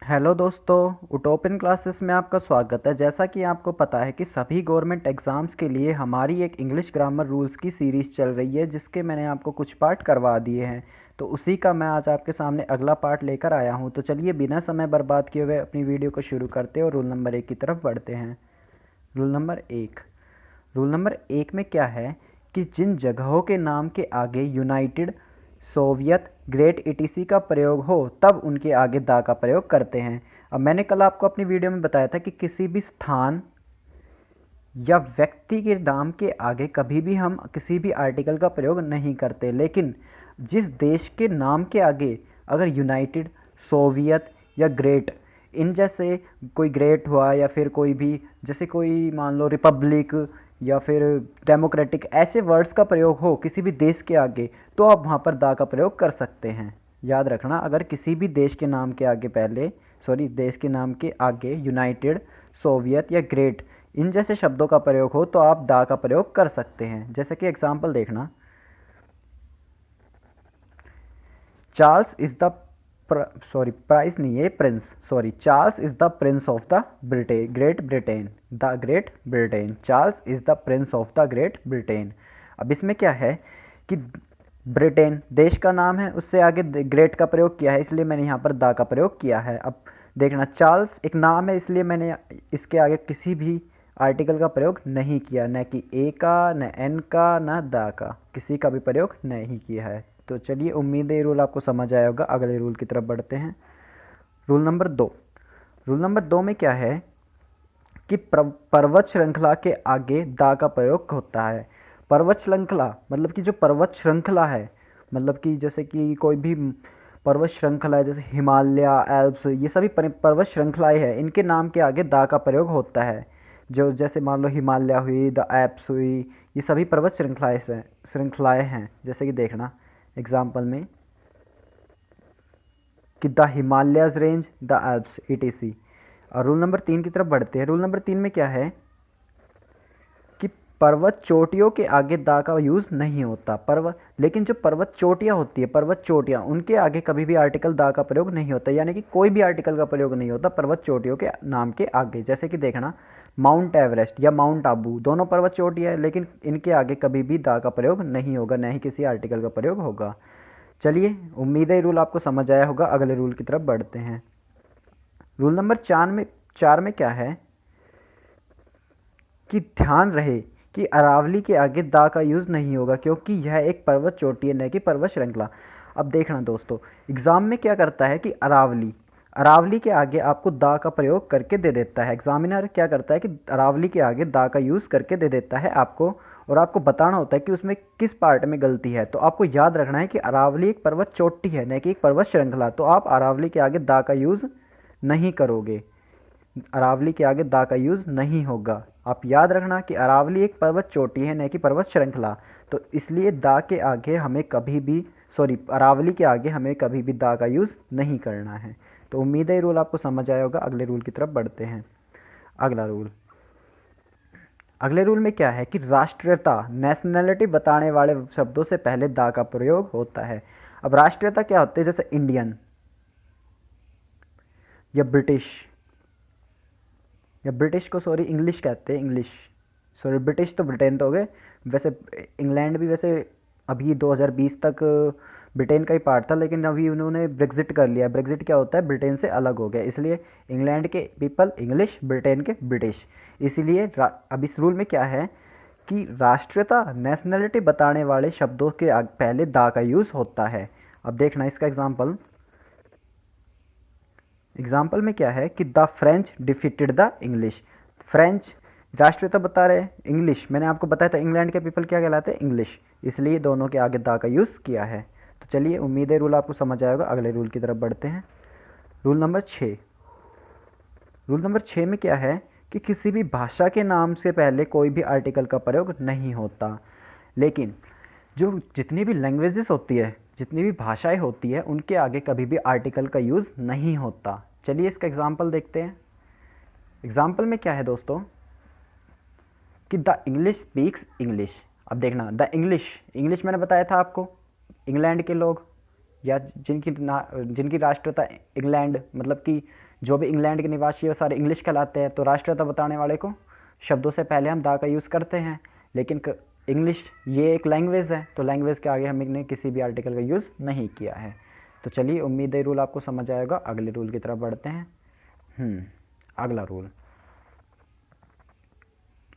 Hello दोस्तों, उटोपियन classes में आपका स्वागत है। जैसा कि आपको पता है कि सभी गवर्नमेंट एग्ज़ाम्स के लिए हमारी एक इंग्लिश ग्रामर रूल्स की सीरीज़ चल रही है, जिसके मैंने आपको कुछ पार्ट करवा दिए हैं। तो उसी का मैं आज आपके सामने अगला पार्ट लेकर आया हूं। तो चलिए बिना समय बर्बाद किए हुए अपनी वीडियो को शुरू करते हैं और रूल नंबर 1 की तरफ बढ़ते हैं। रूल नंबर 1 में क्या है कि जिन जगहों के नाम के आगे यूनाइटेड, सोवियत, ग्रेट ईटीसी का प्रयोग हो तब उनके आगे दा का प्रयोग करते हैं। अब मैंने कल आपको अपनी वीडियो में बताया था कि किसी भी स्थान या व्यक्ति के नाम के आगे कभी भी हम किसी भी आर्टिकल का प्रयोग नहीं करते, लेकिन जिस देश के नाम के आगे अगर यूनाइटेड, सोवियत या ग्रेट, इन जैसे कोई ग्रेट हुआ या फिर कोई भी जैसे कोई मान लो रिपब्लिक या फिर डेमोक्रेटिक, ऐसे वर्ड्स का प्रयोग हो किसी भी देश के आगे तो आप वहाँ पर दा का प्रयोग कर सकते हैं। याद रखना, अगर किसी भी देश के नाम के आगे देश के नाम के आगे यूनाइटेड, सोवियत या ग्रेट, इन जैसे शब्दों का प्रयोग हो तो आप दा का प्रयोग कर सकते हैं। जैसे कि एग्जाम्पल देखना, चार्ल्स इज द प्राइस नहीं है, Prince, Charles is the Prince of the Britain, great Britain, the great Britain, Charles is the Prince of the great Britain. अब इसमें क्या है कि ब्रिटेन देश का नाम है, उससे आगे ग्रेट का प्रयोग किया है, इसलिए मैंने यहाँ पर द का प्रयोग किया है। अब देखना, चार्ल्स एक नाम है, इसलिए मैंने इसके आगे किसी भी आर्टिकल का प्रयोग नहीं किया, न कि ए का, न एन का, न द का, किसी का भी प्रयोग नहीं किया है। तो चलिए, उम्मीद है ये रूल आपको समझ आया होगा। अगले रूल की तरफ बढ़ते हैं। रूल नंबर 2 में क्या है कि पर्वत श्रृंखला के आगे दा का प्रयोग होता है। पर्वत श्रृंखला मतलब कि जो पर्वत श्रृंखला है, मतलब कि जैसे कि कोई भी पर्वत श्रृंखला है, जैसे हिमालय, एल्प्स, ये सभी पर्वत श्रृंखलाएं हैं, इनके नाम के आगे दा का प्रयोग होता है। जो जैसे मान लो हिमालय हुई, द एप्स हुई, ये सभी पर्वत श्रृंखलाएं हैं। जैसे कि देखना एग्जाम्पल में कि the Himalayas range, the Alps, etc. और रूल नंबर 3 की तरफ बढ़ते हैं। रूल नंबर 3 में क्या है कि पर्वत चोटियों के आगे दा का यूज़ नहीं होता। लेकिन जो पर्वत चोटियाँ होती है, पर्वत चोटियाँ, उनके आगे कभी भी आर्टिकल दा का प्रयोग नहीं होता, यानी कि कोई भी आर्टिकल का प्रयोग नहीं होता पर्वत चोटियों के नाम के आगे। जैसे कि देखना, माउंट एवरेस्ट या माउंट आबू, दोनों पर्वत चोटियाँ है, लेकिन इनके आगे कभी भी दा का प्रयोग नहीं होगा, न ही किसी आर्टिकल का प्रयोग होगा। चलिए, उम्मीद है रूल आपको समझ आया होगा। अगले रूल की तरफ बढ़ते हैं। रूल नंबर 4 में क्या है कि ध्यान रहे कि अरावली के आगे दा का यूज़ नहीं होगा, क्योंकि यह एक पर्वत चोटी है, न कि पर्वत श्रृंखला। अब देखना दोस्तों, एग्ज़ाम में क्या करता है कि अरावली अरावली के आगे आपको दा का प्रयोग करके दे देता है। एग्जामिनर क्या करता है कि अरावली के आगे दा का यूज़ करके दे देता है आपको, और आपको बताना होता है कि उसमें किस पार्ट में गलती है। तो आपको याद रखना है कि अरावली एक पर्वत चोटी है, न कि एक पर्वत श्रृंखला। तो आप अरावली के आगे दा का यूज़ नहीं करोगे, अरावली के आगे दा का यूज़ नहीं होगा। आप याद रखना कि अरावली एक पर्वत चोटी है, न कि पर्वत श्रृंखला। तो इसलिए दा के आगे हमें कभी भी अरावली के आगे हमें कभी भी दा का यूज़ नहीं करना है। तो उम्मीद है ये रूल आपको समझ आया होगा। अगले रूल की तरफ बढ़ते हैं। अगले रूल में क्या है कि राष्ट्रीयता, नेशनैलिटी बताने वाले शब्दों से पहले दा का प्रयोग होता है। अब राष्ट्रीयता क्या होती है? जैसे इंडियन या ब्रिटिश, को इंग्लिश कहते हैं, ब्रिटिश तो ब्रिटेन तो हो गए। वैसे इंग्लैंड भी वैसे अभी 2020 तक ब्रिटेन का ही पार्ट था, लेकिन अभी उन्होंने ब्रेग्जिट कर लिया। ब्रेग्जिट क्या होता है? ब्रिटेन से अलग हो गया, इसलिए इंग्लैंड के पीपल इंग्लिश, ब्रिटेन के ब्रिटिश। इसीलिए अब इस रूल में क्या है कि राष्ट्रीयता, नेशनैलिटी बताने वाले शब्दों के पहले दा का यूज़ होता है। अब देखना इसका एग्जाम्पल में क्या है कि the French defeated the English. French राष्ट्रीयता बता रहे हैं, इंग्लिश मैंने आपको बताया था इंग्लैंड के पीपल क्या कहलाते हैं? इंग्लिश। इसलिए दोनों के आगे दा का यूज़ किया है। तो चलिए, उम्मीद है रूल आपको समझ आएगा। अगले रूल की तरफ बढ़ते हैं। Rule number 6। में क्या है कि किसी भी भाषा के नाम से पहले कोई भी आर्टिकल का प्रयोग नहीं होता, लेकिन जो जितनी भी लैंग्वेजेस होती है, जितनी भी भाषाएं होती है, उनके आगे कभी भी आर्टिकल का यूज़ नहीं होता। चलिए इसका एग्जाम्पल देखते हैं। एग्जाम्पल में क्या है दोस्तों कि द इंग्लिश स्पीक्स इंग्लिश। अब देखना, द इंग्लिश मैंने बताया था आपको, इंग्लैंड के लोग या जिनकी राष्ट्रीयता इंग्लैंड, मतलब कि जो भी इंग्लैंड के निवासी है वो सारे इंग्लिश कहलाते हैं, तो राष्ट्रीयता बताने वाले को शब्दों से पहले हम दा का यूज़ करते हैं। लेकिन इंग्लिश ये एक लैंग्वेज है, तो लैंग्वेज के आगे हमने किसी भी आर्टिकल का यूज़ नहीं किया है। तो चलिए, उम्मीद है रूल आपको समझ आएगा। अगले रूल की तरफ बढ़ते हैं। अगला रूल,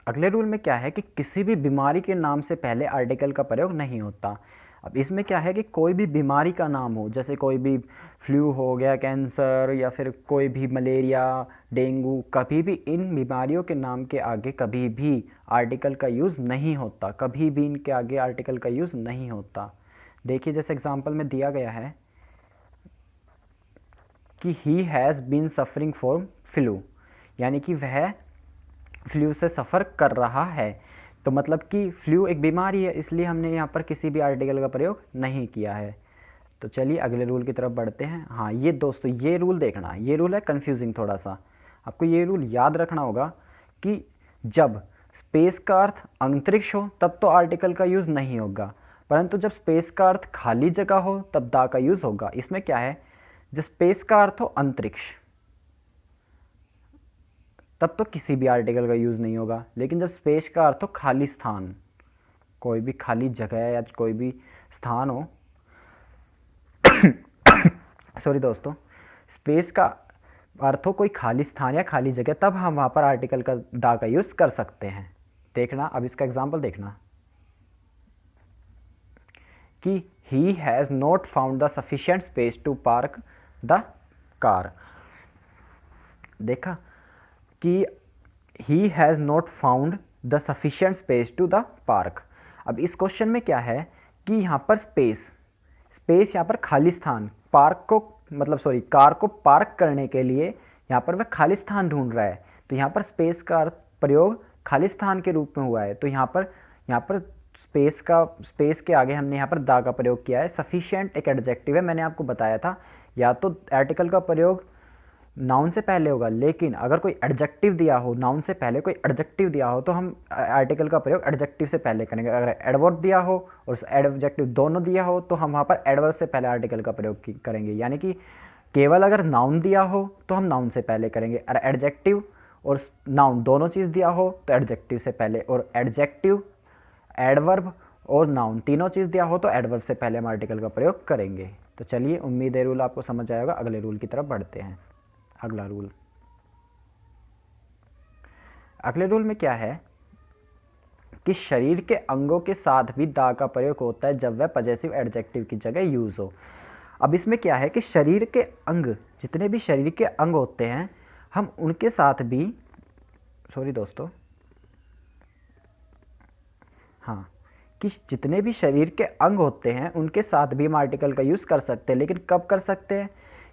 अगले रूल में क्या है कि किसी भी बीमारी के नाम से पहले आर्टिकल का प्रयोग नहीं होता। अब इसमें क्या है कि कोई भी बीमारी का नाम हो, जैसे कोई भी फ्लू हो गया, कैंसर, या फिर कोई भी मलेरिया, डेंगू, कभी भी इन बीमारियों के नाम के आगे कभी भी आर्टिकल का यूज़ नहीं होता, कभी भी इनके आगे आर्टिकल का यूज़ नहीं होता। देखिए, जैसे एग्जांपल में दिया गया है कि he has been suffering from flu, यानी कि वह फ्लू से सफ़र कर रहा है। तो मतलब कि फ्लू एक बीमारी है, इसलिए हमने यहाँ पर किसी भी आर्टिकल का प्रयोग नहीं किया है। तो चलिए अगले रूल की तरफ बढ़ते हैं। हाँ, ये दोस्तों, ये रूल देखना, ये रूल है कंफ्यूजिंग थोड़ा सा। आपको ये रूल याद रखना होगा कि जब स्पेस का अर्थ अंतरिक्ष हो तब तो आर्टिकल का यूज़ नहीं होगा, परंतु जब स्पेस का अर्थ खाली जगह हो तब दा का यूज़ होगा। इसमें क्या है, जब स्पेस का अर्थ हो अंतरिक्ष तब तो किसी भी आर्टिकल का यूज़ नहीं होगा, लेकिन जब स्पेस का अर्थ हो खाली स्थान, कोई भी खाली जगह या कोई भी स्थान हो सॉरी दोस्तों, स्पेस का अर्थ हो कोई खाली स्थान या खाली जगह, तब हम वहाँ पर आर्टिकल का दा का यूज़ कर सकते हैं। देखना, अब इसका एग्जांपल देखना कि he has not found the sufficient space to park the car. देखा कि he has not found the sufficient space to the park. अब इस क्वेश्चन में क्या है कि यहाँ पर स्पेस यहाँ पर खाली स्थान, पार्क को मतलब सॉरी कार को पार्क करने के लिए यहाँ पर वह खाली स्थान ढूंढ रहा है। तो यहाँ पर स्पेस का प्रयोग खाली स्थान के रूप में हुआ है। तो यहाँ पर स्पेस के आगे हमने यहाँ पर दा का प्रयोग किया है। सफिशिएंट एक एडजेक्टिव है, मैंने आपको बताया था, या तो आर्टिकल का प्रयोग नाउन से पहले होगा, लेकिन अगर कोई एडजेक्टिव दिया हो, नाउन से पहले कोई एडजेक्टिव दिया हो, तो हम आर्टिकल का प्रयोग एडजेक्टिव से पहले करेंगे। अगर एडवर्ब दिया हो और एडजेक्टिव दोनों दिया हो तो हम वहाँ पर एडवर्ब से पहले आर्टिकल का प्रयोग करेंगे। यानी कि केवल अगर नाउन दिया हो तो हम नाउन से पहले करेंगे, और एडजेक्टिव और नाउन दोनों चीज़ दिया हो तो एडजेक्टिव से पहले, और एडजेक्टिव, एडवर्ब और नाउन तीनों चीज़ दिया हो तो एडवर्ब से पहले हम आर्टिकल का प्रयोग करेंगे। तो चलिए, उम्मीद है रूल आपको समझ आएगा। अगले रूल की तरफ बढ़ते हैं। अगला रूल, अगले रूल में क्या है कि शरीर के अंगों के साथ भी दा का प्रयोग होता है जब वह पजेसिव एडजेक्टिव की जगह यूज हो। अब इसमें क्या है कि शरीर के अंग, जितने भी शरीर के अंग होते हैं, हम उनके साथ भी, सॉरी दोस्तों, हाँ, कि जितने भी शरीर के अंग होते हैं उनके साथ भी हम आर्टिकल का यूज़ कर सकते हैं। लेकिन कब कर सकते हैं,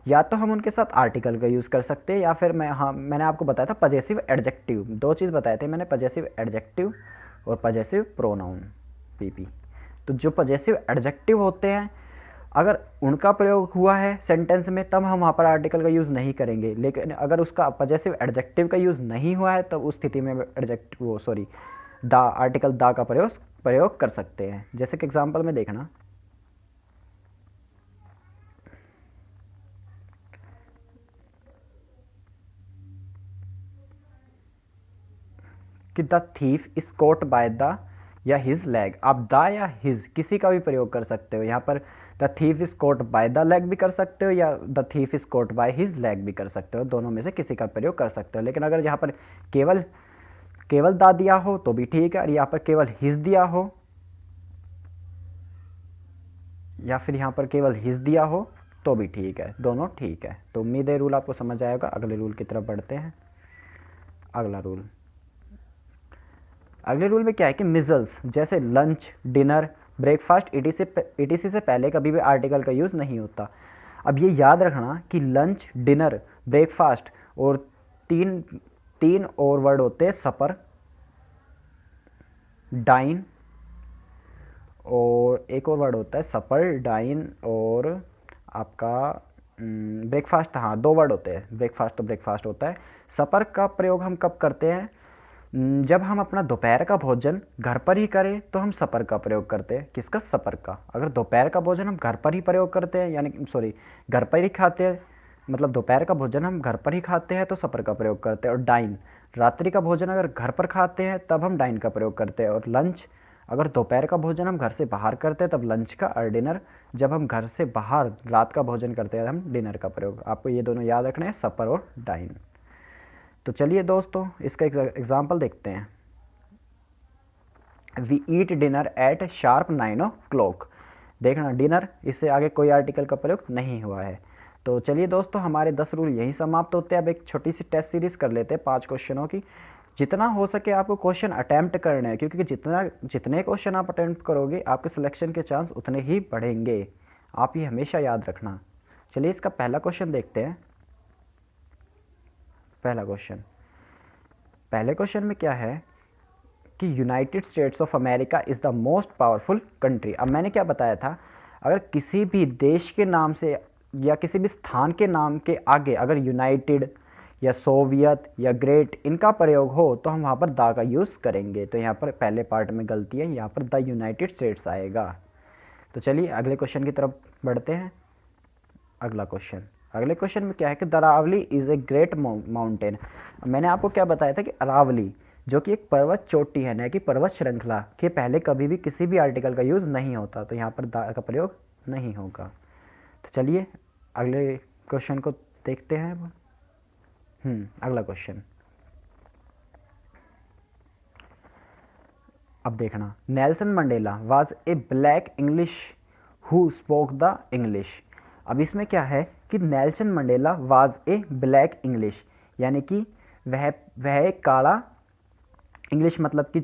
या तो हम उनके साथ आर्टिकल का यूज़ कर सकते हैं, या फिर मैंने आपको बताया था पजेसिव एडजेक्टिव, दो चीज़ बताए थे मैंने, पजेसिव एडजेक्टिव और पजेसिव प्रोनाउन, पीपी। तो जो पजेसिव एडजेक्टिव होते हैं, अगर उनका प्रयोग हुआ है सेंटेंस में तब हम वहाँ पर आर्टिकल का यूज़ नहीं करेंगे, लेकिन अगर उसका पजेसिव एडजेक्टिव का यूज़ नहीं हुआ है तब उस स्थिति में दा, आर्टिकल दा का प्रयोग कर सकते हैं। जैसे कि एग्जाम्पल में देखना कि the thief is caught by the या हिज लेग। आप द या हिज किसी का भी प्रयोग कर सकते हो। यहाँ पर the thief is caught by the leg भी कर सकते हो, या the thief is caught by his leg भी कर सकते हो, दोनों में से किसी का प्रयोग कर सकते हो। लेकिन अगर यहाँ पर केवल दा दिया हो तो भी ठीक है, और यहाँ पर केवल हिज दिया हो, या फिर यहाँ पर केवल हिज दिया हो तो भी ठीक है, दोनों ठीक है। तो उम्मीद है रूल आपको समझ आएगा। अगले रूल की तरफ बढ़ते हैं। अगला रूल, अगले रूल में क्या है कि मिजल्स जैसे लंच, डिनर, ब्रेकफास्ट ईटीसी से पहले कभी भी आर्टिकल का यूज़ नहीं होता। अब ये याद रखना कि लंच, डिनर, ब्रेकफास्ट और तीन और वर्ड होते हैं, सपर, डाइन, और एक और वर्ड होता है सपर, डाइन और आपका ब्रेकफास्ट। हाँ, दो वर्ड होते हैं, ब्रेकफास्ट तो ब्रेकफास्ट होता है। सपर का प्रयोग हम कब करते हैं, जब हम अपना दोपहर का भोजन घर पर ही करें तो हम सपर का प्रयोग करते हैं। किसका, सपर का। अगर दोपहर का भोजन हम घर पर ही प्रयोग करते हैं, यानी सॉरी घर पर ही खाते हैं मतलब दोपहर का भोजन हम घर पर ही खाते हैं तो सपर का प्रयोग करते हैं। और डाइन, रात्रि का भोजन अगर घर पर खाते हैं तब हम डाइन का प्रयोग करते हैं। और लंच, अगर दोपहर का भोजन हम घर से बाहर करते हैं तब लंच का। और डिनर, जब हम घर से बाहर रात का भोजन करते हैं हम डिनर का प्रयोग। आपको ये दोनों याद रखने हैं, सपर और डाइन। तो चलिए दोस्तों इसका एग्जाम्पल देखते हैं। We eat dinner at sharp 9 o'clock। देखना डिनर, इससे आगे कोई आर्टिकल का प्रयोग नहीं हुआ है। तो चलिए दोस्तों हमारे 10 रूल यही समाप्त होते हैं। अब एक छोटी सी टेस्ट सीरीज कर लेते हैं 5 क्वेश्चनों की। जितना हो सके आपको क्वेश्चन अटैम्प्ट करने हैं, क्योंकि जितने क्वेश्चन आप अटैम्प्ट करोगे आपके सिलेक्शन के चांस उतने ही बढ़ेंगे। आप ये हमेशा याद रखना। चलिए इसका पहला क्वेश्चन देखते हैं। पहले क्वेश्चन में क्या है कि United States of America is the most powerful country. अब मैंने क्या बताया था, अगर किसी भी देश के नाम से या किसी भी स्थान के नाम के आगे अगर यूनाइटेड या सोवियत या ग्रेट इनका प्रयोग हो तो हम वहाँ पर द का यूज़ करेंगे। तो यहाँ पर पहले पार्ट में गलती है, यहाँ पर द यूनाइटेड स्टेट्स आएगा। तो चलिए अगले क्वेश्चन की तरफ बढ़ते हैं। अगले क्वेश्चन में क्या है कि the Aravalli is a great mountain. मैंने आपको क्या बताया था कि अरावली जो कि एक पर्वत चोटी है, न कि पर्वत श्रृंखला, के पहले कभी भी किसी भी आर्टिकल का यूज़ नहीं होता, तो यहाँ पर द का प्रयोग नहीं होगा। तो चलिए अगले क्वेश्चन को देखते हैं। अगला क्वेश्चन अब देखना। Nelson Mandela was a black English who spoke the English. अब इसमें क्या है कि Nelson Mandela was a black English, यानी कि वह एक काला इंग्लिश, मतलब कि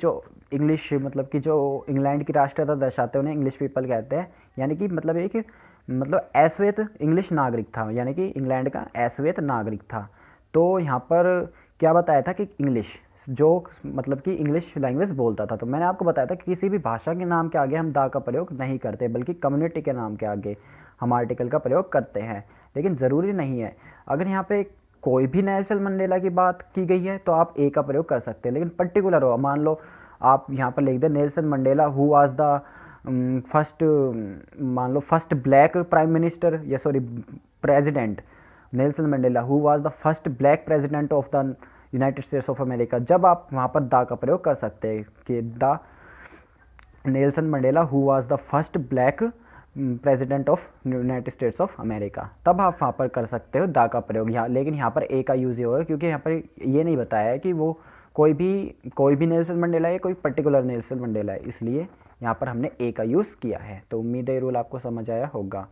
जो इंग्लैंड की राष्ट्रीयता दर्शाते हैं उन्हें इंग्लिश पीपल कहते हैं। यानी कि मतलब ये कि मतलब अश्वेत इंग्लिश नागरिक था, यानी कि इंग्लैंड का अश्वेत नागरिक था। तो यहाँ पर क्या बताया था कि इंग्लिश जो मतलब कि इंग्लिश लैंग्वेज बोलता था। तो मैंने आपको बताया था कि किसी भी भाषा के नाम के आगे हम द का प्रयोग नहीं करते, बल्कि कम्युनिटी के नाम के आगे हम आर्टिकल का प्रयोग करते हैं। लेकिन ज़रूरी नहीं है, अगर यहाँ पे कोई भी नेल्सन मंडेला की बात की गई है तो आप ए का प्रयोग कर सकते हैं। लेकिन पर्टिकुलर हो, मान लो आप यहाँ पर लिख दें Nelson Mandela who was the first black prime minister, या sorry president, Nelson Mandela who was the first black president of the United States of America. जब आप वहाँ पर द का प्रयोग कर सकते हैं कि the Nelson Mandela who was the first black president of United States of America, तब आप वहाँ पर कर सकते हो द का प्रयोग। यहाँ लेकिन यहाँ पर ए का यूज़ होगा, क्योंकि यहाँ पर ये नहीं बताया है कि वो कोई भी नेल्सन मंडेला है, कोई पर्टिकुलर नेल्सन मंडेला है, इसलिए यहाँ पर हमने ए का यूज़ किया है। तो उम्मीद है ये रूल आपको समझ आया होगा।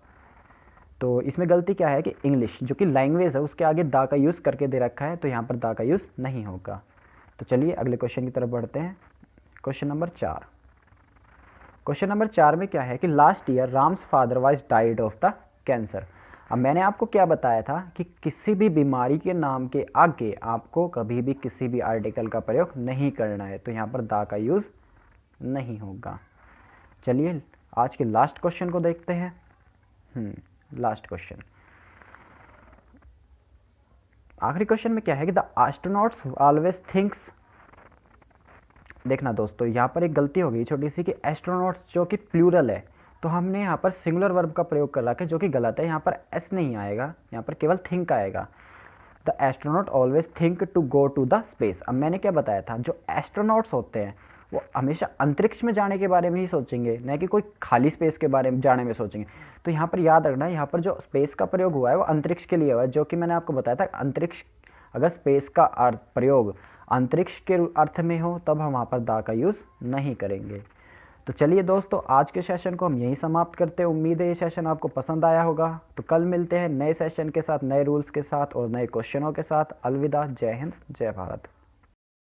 तो इसमें गलती क्या है कि इंग्लिश जो कि लैंग्वेज है उसके आगे द का यूज़ करके दे रखा है, तो यहाँ पर द का यूज़ नहीं होगा। तो चलिए अगले क्वेश्चन की तरफ बढ़ते हैं। क्वेश्चन नंबर 4 में क्या है कि last year Ram's father was died of the cancer. अब मैंने आपको क्या बताया था कि किसी भी बीमारी के नाम के आगे आपको कभी भी किसी भी आर्टिकल का प्रयोग नहीं करना है, तो यहाँ पर द का यूज़ नहीं होगा। चलिए आज के लास्ट क्वेश्चन को देखते हैं। लास्ट क्वेश्चन, आखिरी क्वेश्चन में क्या है कि द एस्ट्रोनॉट्स ऑलवेज थिंक्स। देखना दोस्तों यहाँ पर एक गलती हो गई छोटी सी कि एस्ट्रोनॉट्स जो कि प्लूरल है, तो हमने यहाँ पर सिंगुलर वर्ब का प्रयोग कर रखा है, जो कि गलत है। यहाँ पर एस नहीं आएगा, यहाँ पर केवल थिंक आएगा। The astronaut always think to go to the space. अब मैंने क्या बताया था, जो एस्ट्रोनॉट्स होते हैं वो हमेशा अंतरिक्ष में जाने के बारे में ही सोचेंगे, न कि कोई खाली स्पेस के बारे में जाने में सोचेंगे। तो यहाँ पर याद रखना, यहाँ पर जो स्पेस का प्रयोग हुआ है वो अंतरिक्ष के लिए हुआ है, जो कि मैंने आपको बताया था अंतरिक्ष, अगर स्पेस का प्रयोग अंतरिक्ष के अर्थ में हो तब हम वहाँ पर द का यूज़ नहीं करेंगे। तो चलिए दोस्तों आज के सेशन को हम यहीं समाप्त करते हैं। उम्मीद है ये सेशन आपको पसंद आया होगा। तो कल मिलते हैं नए सेशन के साथ, नए रूल्स के साथ और नए क्वेश्चनों के साथ। अलविदा, जय हिंद, जय भारत।